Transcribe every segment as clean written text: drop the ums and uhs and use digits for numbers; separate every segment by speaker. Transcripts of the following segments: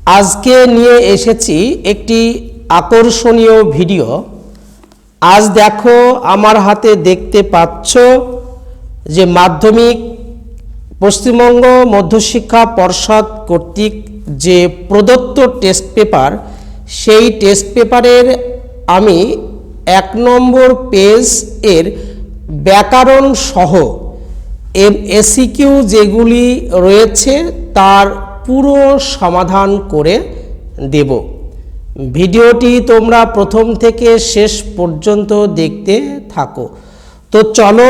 Speaker 1: আজকে নিয়ে এসেছি একটি আকর্ষণীয় ভিডিও। আজ দেখো আমার হাতে দেখতে পাচ্ছ যে মাধ্যমিক পশ্চিমবঙ্গ মধ্যশিক্ষা পর্ষদ কর্তৃক যে প্রদত্ত টেস্ট পেপার, সেই টেস্ট পেপারের আমি 1 নম্বর পেজ এর ব্যাকরণ সহ এমসিকিউ যেগুলি রয়েছে তার পুরো সমাধান করে দেব। ভিডিওটি তোমরা প্রথম থেকে শেষ পর্যন্ত দেখতে থাকো। তো চলো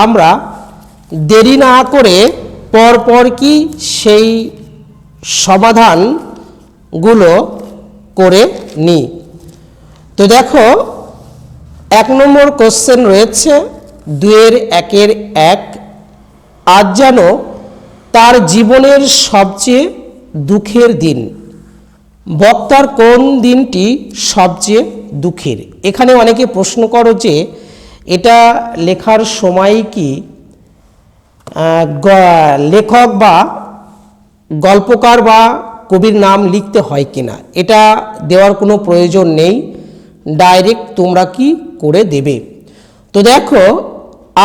Speaker 1: আমরা দেরি না করে পরপর কি সেই সমাধানগুলো করে নিই। তো দেখো 1 নম্বর কোশ্চেন রয়েছে 2-1 আজ যেন তার জীবনের সবচেয়ে দুঃখের দিন। বক্তার কোন দিনটি সবচেয়ে দুঃখের? এখানে অনেকে প্রশ্ন করো যে এটা লেখার সময় কি লেখক বা গল্পকার বা কবির নাম লিখতে হয় কিনা। এটা দেওয়ার কোনো প্রয়োজন নেই, ডাইরেক্ট তোমরা কি করে দেবে। তো দেখো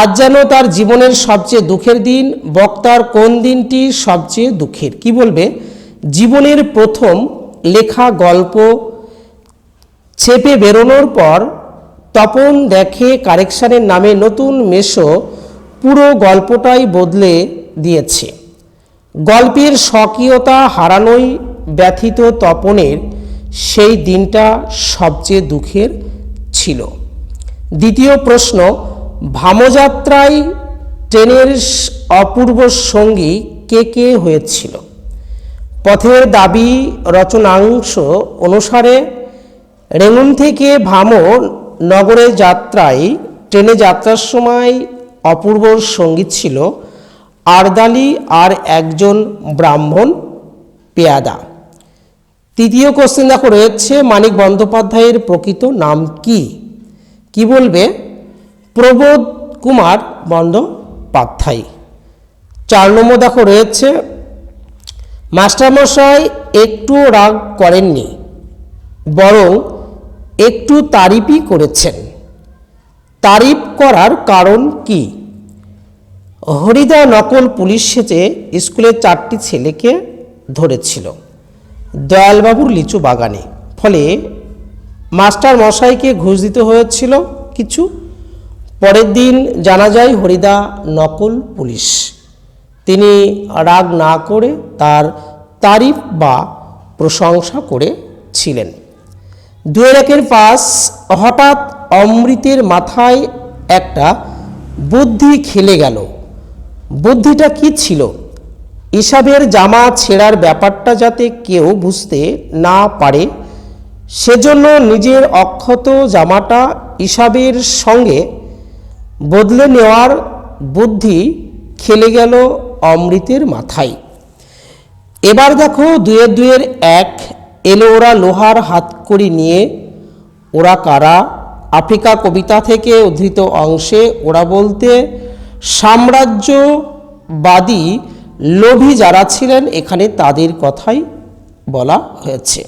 Speaker 1: আজ যেন তার জীবনের সবচেয়ে দুঃখের দিন, বক্তার কোন দিনটি সবচেয়ে দুঃখের। কি বলবে? জীবনের প্রথম লেখা গল্প ছেপে বেরোনোর পর তপন দেখে কারেকশনের নামে নতুন মেশো পুরো গল্পটাই বদলে দিয়েছে। গল্পের স্বকীয়তা হারানোই ব্যথিত তপনের সেই দিনটা সবচেয়ে দুঃখের ছিল। দ্বিতীয় প্রশ্ন, ভামযাত্রায় ট্রেনের অপূর্ব সঙ্গী কে কে হয়েছিল? পথের দাবি রচনাংশ অনুসারে রেঙ্গুন থেকে ভামো নগরে যাত্রায় ট্রেনে যাত্রার সময় অপূর্ব সঙ্গী ছিল আরদালি আর একজন ব্রাহ্মণ পেয়াদা। তৃতীয় কোশ্চেন দেখো রয়েছে মানিক বন্দ্যোপাধ্যায়ের প্রকৃত নাম কি? কি বলবে? প্রবোধ কুমার বন্দ্যোপাধ্যায়। 4 নম্বর দেখো রয়েছে মাস্টারমশাই একটু রাগ করেননি, বরং একটু তারিফই করেছেন। তারিফ করার কারণ কি? হরিদা নকল পুলিশ সেজে স্কুলের 4টি ছেলেকে ধরেছিল দয়ালবাবুর লিচু বাগানে, ফলে মাস্টার মশাইকে ঘুষ দিতে হয়েছিল কিছু। পরের দিন জানা যায় হরিদা নকল পুলিশ। তিনি রাগ না করে তার তারিফ বা প্রশংসা করেছিলেন। 2-1 হঠাৎ অমৃতের মাথায় একটা বুদ্ধি খেলে গেল। বুদ্ধিটা কি ছিল? হিসাবের জামা ছেঁড়ার ব্যাপারটা যাতে কেউ বুঝতে না পারে সেজন্য নিজের অক্ষত জামাটা হিসাবের সঙ্গে বদলে নেওয়ার বুদ্ধি খেলে গেল অমৃতের মাথায়। এবার দেখো 2-1 এলো ওরা লোহার হাতকড়ি নিয়ে। ওরা কারা? আফ্রিকা কবিতা থেকে উদ্ধৃত অংশে ওরা বলতে সাম্রাজ্যবাদী লোভী যারা ছিলেন এখানে তাদের কথাই বলা হয়েছে।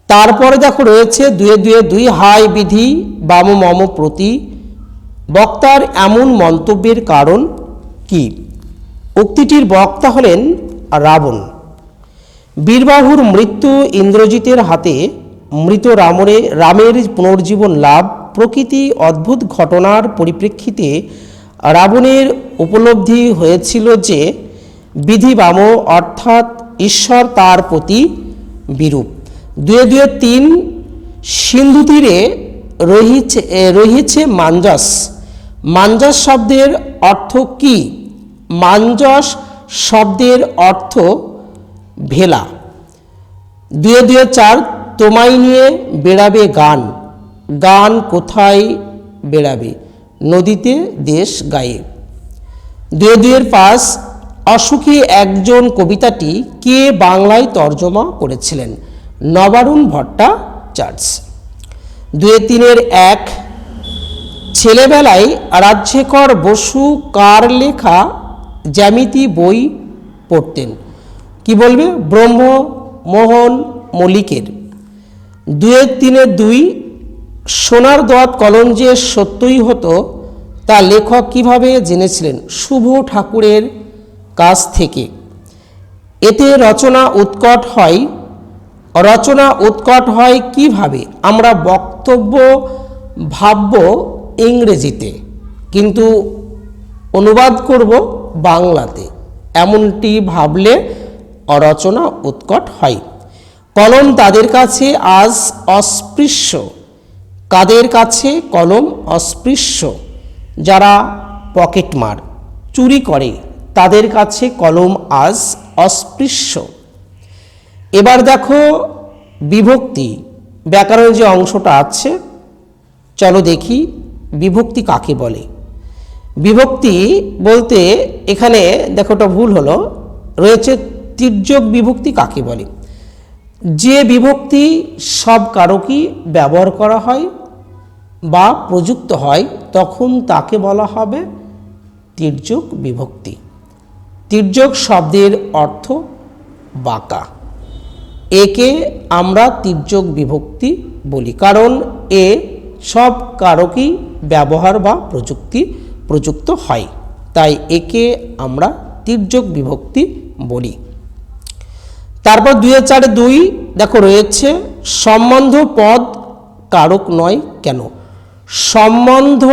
Speaker 1: তারপরে দেখো রয়েছে 2-2 হাই বিধি বাম মম প্রতি। বক্তার এমন মন্তব্যের কারণ কি? উক্তিটির বক্তা হলেন রাবণ। বীরবাহুর মৃত্যু, ইন্দ্রজিতের হাতে মৃত রামের পুনর্জীবন লাভ প্রকৃতি অদ্ভুত ঘটনার পরিপ্রেক্ষিতে রাবণের উপলব্ধি হয়েছিল যে বিধি বাম অর্থাৎ ঈশ্বর তার প্রতি বিরূপ। 2-3 সিন্ধু তীরে রহিছে মাঞ্জাস। মাঞ্জাস শব্দের অর্থ কি? মাঞ্জাস শব্দের অর্থ ভেলা। 2-4 তোমায় নিয়ে বেড়াবে গান। গান কোথায় বেড়াবে? নদীতে দেশ গায়ে। 2-5 অসুখী একজন কবিতাটি কে বাংলায় তর্জমা করেছিলেন? নবারুণ ভট্টাচার্য। 2-3 ছেলেবেলায় রাজশেখর বসু কার লেখা জ্যামিতি বই পড়তেন? কি বলবে? ব্রহ্ম মোহন মল্লিকের। 2-3 2 সোনার দোয়াত কলম যে সত্যই হতো তা লেখক কিভাবে জেনেছিলেন? শুভ ঠাকুরের কাছ থেকে। এতে রচনা উৎকট হয় কিভাবে? আমরা বক্তব্য ভাবব ইংরেজিতে কিন্তু অনুবাদ করব বাংলাতে, এমনটি ভাবলে রচনা উৎকট হয়। কলম তাদের কাছে আজ অস্পৃশ্য। কাদের কাছে কলম অস্পৃশ্য? যারা পকেটমার, চুরি করে, তাদের কাছে কলম আজ অস্পৃশ্য। এবার দেখো বিভক্তি, ব্যাকরণের যে অংশটা আছে, চলো দেখি বিভক্তি কাকে বলে। বিভক্তি বলতে এখানে দেখো ওটা ভুল হলো, রয়েছে তির্যক বিভক্তি কাকে বলে? যে বিভক্তি সব কারকই ব্যবহার করা হয় বা প্রযুক্ত হয় তখন তাকে বলা হবে তির্যক বিভক্তি। তির্যক শব্দের অর্থ বাঁকা। একে আমরা তির্যক বিভক্তি বলি, কারণ এ সব কারকই ব্যবহার বা প্রযুক্ত হয়, তাই একে আমরা তির্যক বিভক্তি বলি। তারপর 2-4 2 দেখো রয়েছে সম্বন্ধ পদ কারক নয় কেন? সম্বন্ধ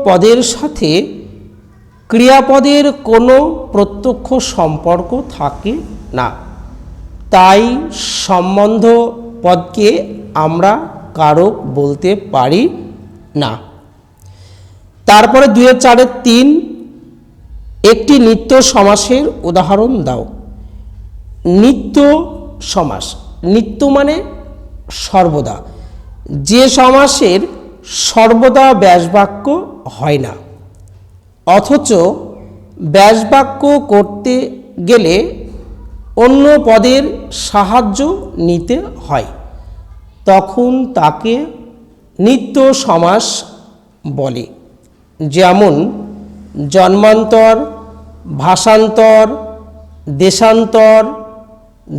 Speaker 1: পদের সাথে ক্রিয়াপদের কোনো প্রত্যক্ষ সম্পর্ক থাকে না, তাই সম্বন্ধ পদকে আমরা কারক বলতে পারি না। তারপরে 2-4 3 একটি নিত্য সমাসের উদাহরণ দাও। নিত্য সমাস, নিত্য মানে সর্বদা, যে সমাসের সর্বদা ব্যাসবাক্য হয় না, অথচ ব্যাসবাক্য করতে গেলে অন্য পদের সাহায্য নিতে হয়, তখন তাকে নিত্য সমাস বলে। যেমন জন্মান্তর, ভাষান্তর, দেশান্তর,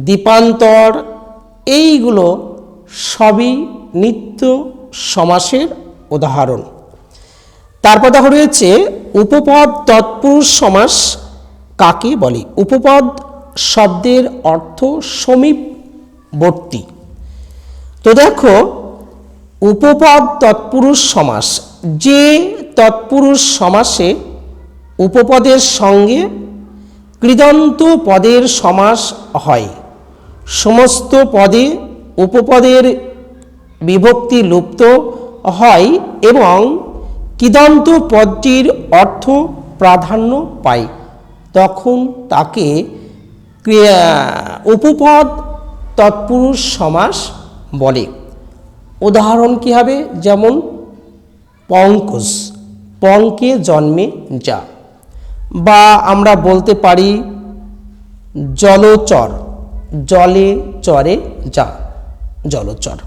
Speaker 1: দ্বীপান্তর, এইগুলো সবই নিত্য সমাসের উদাহরণ। তারপর দেখো রয়েছে উপপদ তৎপুরুষ সমাস কাকে বলে? উপপদ শব্দের অর্থ সমীপবর্তী। তো দেখো উপপদ তৎপুরুষ সমাস, যে তৎপুরুষ সমাসে উপপদের সঙ্গে কৃদন্ত পদের সমাস হয়, সমস্ত পদে উপপদের বিভক্তি লুপ্ত হয় এবং কৃদন্ত পদটির অর্থ প্রাধান্য পায়, তখন তাকে উপপদ তৎপুরুষ সমাস বলে। উদাহরণ কী হবে? যেমন পঙ্কজ, পঙ্কে জন্মে যা, বা আমরা বলতে পারি জলচর, জলে চরে যা, জলচর।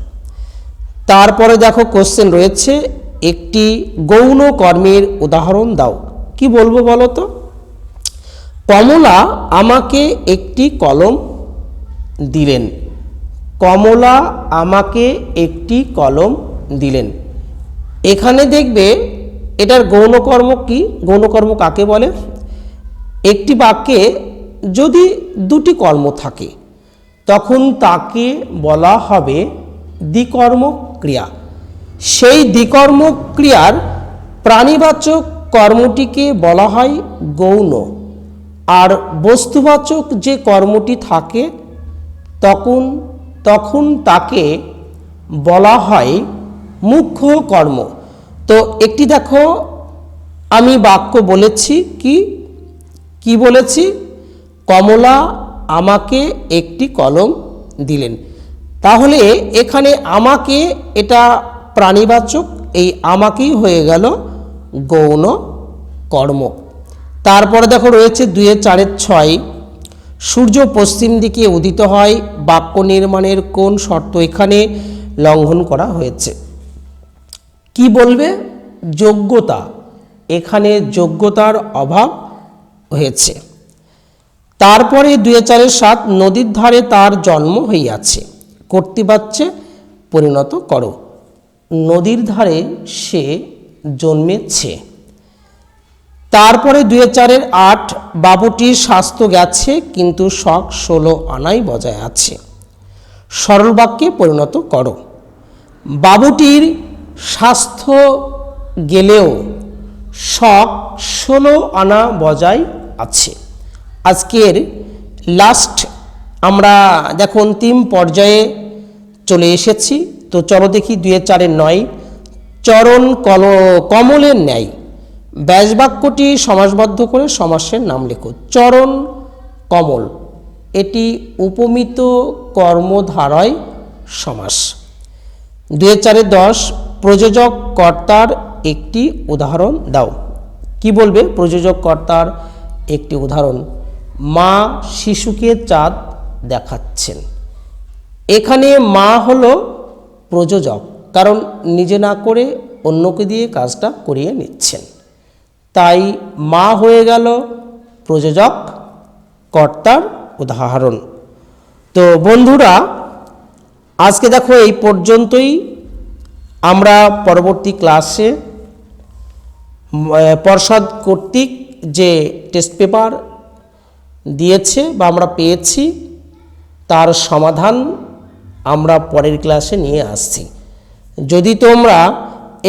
Speaker 1: তারপরে দেখো কোশ্চেন রয়েছে একটি গৌণ কর্মের উদাহরণ দাও। কি বলবো বলো তো? কমলা আমাকে একটি কলম দিলেন। কমলা আমাকে একটি কলম দিলেন। এখানে দেখবে এটার গৌণকর্ম কি? গৌণকর্ম কাকে বলে? একটি বাক্যে যদি দুটি কর্ম থাকে তখন তাকে বলা হবে দ্বিকর্মক ক্রিয়া। সেই দ্বিকর্মক ক্রিয়ার প্রাণীবাচক কর্মটিকে বলা হয় গৌণ, আর বস্তুবাচক যে কর্মটি থাকে তখন তাকে বলা হয় মুখ্য কর্ম। তো একটি দেখো আমি বাক্য বলেছি, কি বলেছি? কমলা আমাকে একটি কলম দিলেন। তাহলে এখানে আমাকে, এটা প্রাণীবাচক, এই আমাকেই হয়ে গেল গৌণ কর্ম। তারপরে দেখো রয়েছে 2-4 6 সূর্য পশ্চিম দিকে উদিত হয়, বাক্য নির্মাণের কোন শর্ত এখানে লঙ্ঘন করা হয়েছে? কি বলবে? যোগ্যতা, এখানে যোগ্যতার অভাব হয়েছে। তারপরে 2007 নদীর ধারে তার জন্ম হইয়াছে, কর্তৃবাচ্যে পরিণত করো। নদীর ধারে সে জন্মেছে। তারপরে 2008 বাবুটির স্বাস্থ্য গেছে কিন্তু শখ 16 আনাই বজায় আছে, সরল বাক্যে পরিণত করো। বাবুটির স্বাস্থ্য গেলেও শখ 16 আনা বজায় আছে। আজকের লাস্ট আমরা দেখো অন্তিম পর্যায়ে চলে এসেছি। তো চলো দেখি 2004-9 চরণ কমলের ন্যায়। ব্যাসবাক্যটি সমাসবদ্ধ করে সমাসের নাম লেখো। চরণ কমল, এটি উপমিত কর্মধারয় সমাস। 2004-10 প্রযোজক কর্তার একটি উদাহরণ দাও। কি বলবে? প্রযোজক কর্তার একটি উদাহরণ, মা শিশুকে চাঁদ দেখাচ্ছেন। এখানে মা হলো প্রযোজক, কারণ নিজে না করে অন্যকে দিয়ে কাজটা করিয়ে নিচ্ছেন, তাই মা হয়ে গেল প্রযোজক কর্তার উদাহরণ। তো বন্ধুরা, আজকে দেখো এই পর্যন্তই। আমরা পরবর্তী ক্লাসে পর্ষদ কর্তৃক যে টেস্ট পেপার দিয়েছে বা আমরা পেয়েছি তার সমাধান আমরা পরের ক্লাসে নিয়ে আসছি। যদি তোমরা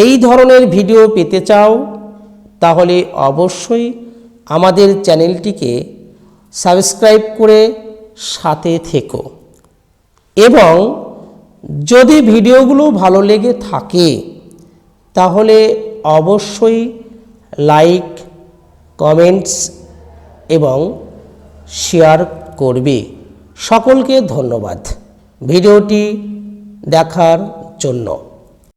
Speaker 1: এই ধরনের ভিডিও পেতে চাও তাহলে অবশ্যই আমাদের চ্যানেলটিকে সাবস্ক্রাইব করে সাথে থেকো, এবং যদি ভিডিওগুলো ভালো লেগে থাকে তাহলে অবশ্যই লাইক, কমেন্টস এবং শেয়ার করবে। সকলকে ধন্যবাদ ভিডিওটি দেখার জন্য।